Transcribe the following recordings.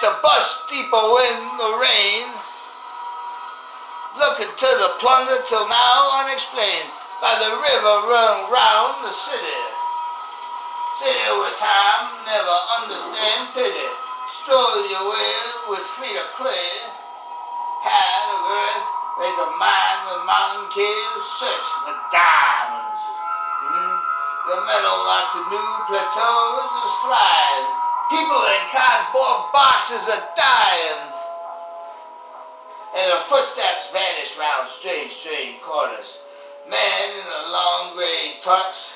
the bus depot in the rain, looking to the plunder till now unexplained. By the river run round the city. City with time, never understand pity. Stroll your way with feet of clay. Hat of earth, make a mind the mountain caves, search for diamonds. The metal like the new plateaus is flying. People in cardboard boxes are dying. And the footsteps vanish round strange, strange corners. Man in a long gray tux,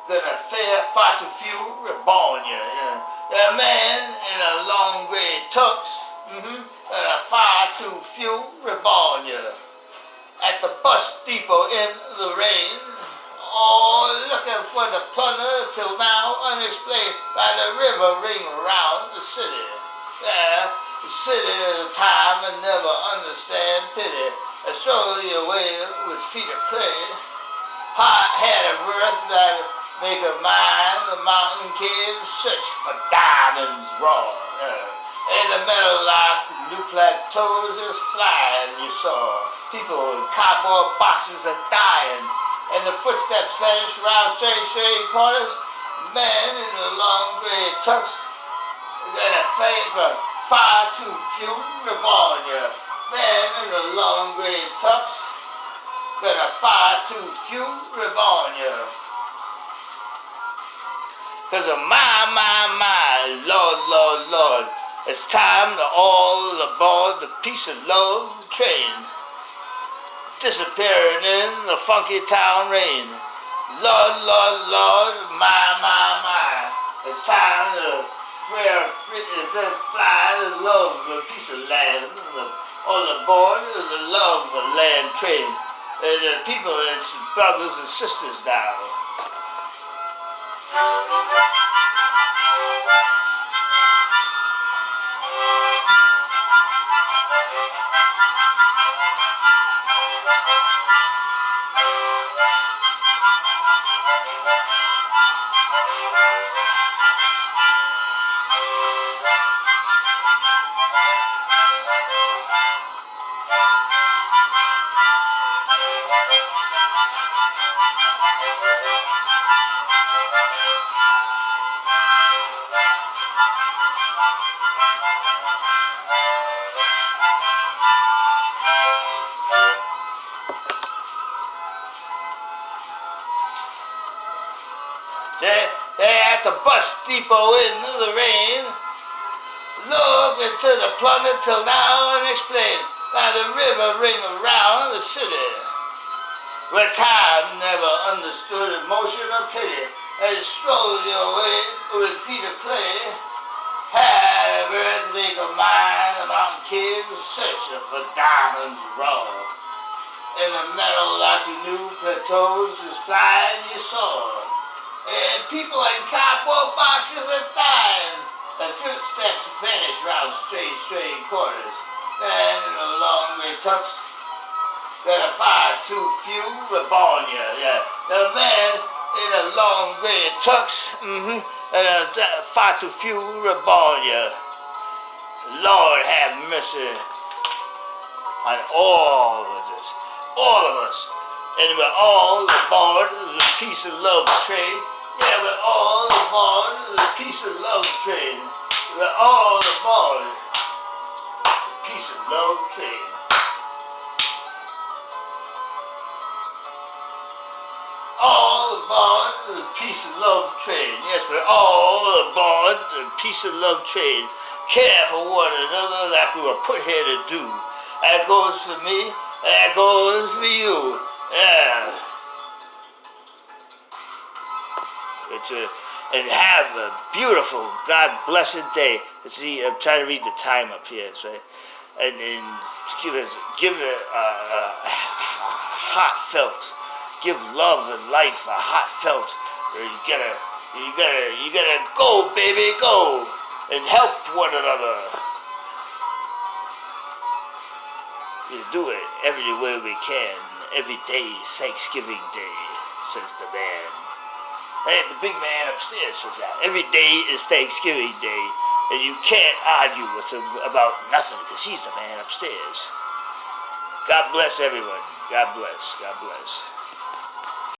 gonna fare far too few, reborn you. A man in a long gray tux, gonna far too few, reborn you. At the bus depot in the rain, all looking for the plunder till now unexplained. By the river ring around the city. The city of time and never understand pity. Stroll your way with feet of clay. Hot head of earth that make a mind the mountain caves, search for diamonds raw. In the meadow like new plateaus is flying. You saw people in cardboard boxes are dying. And the footsteps vanish around strange, strange corners. Men in a long gray tux, gonna fade for far too few, reborn you. Men in a long gray tux, gonna far too few, reborn you. Cause of my, Lord, Lord, Lord, it's time to all aboard the piece of love train. Disappearing in the funky town rain. Lord, Lord, Lord, my. It's time to fly the love of a piece of land. All aboard the love of land train. The people, it's brothers and sisters now. They're at the bus depot in the rain, looking to the plunder till now unexplained. By the river ring around the city, where time never understood emotion or pity. And stroll your way with feet of clay, hat of earth make a mind, the mountain caves searching for diamonds raw. In the meadow like the new plateaus is flying you saw. And people in cardboard boxes are dying. The footsteps vanish round strange, strange corners. Man in a long gray tux, gonna fire too few, reborn you. The man in a long gray tux, gonna fire too few, reborn you. Lord have mercy on all of us. And we're all aboard the piece of love train. Yeah, we're all aboard the piece of love train. We're all aboard the piece of love train. All aboard the piece of love train. Yes, we're all aboard the piece of love train. Care for one another like we were put here to do. That goes for me, that goes for you. Yeah. And have a beautiful, God-blessed day. See, I'm trying to read the time up here, so, and give it heartfelt, give love and life a heartfelt. You gotta go, baby, go, and help one another. We do it every way we can. Every day is Thanksgiving Day, says the man. Hey, the big man upstairs says that. Every day is Thanksgiving Day. And you can't argue with him about nothing because he's the man upstairs. God bless everyone. God bless. God bless.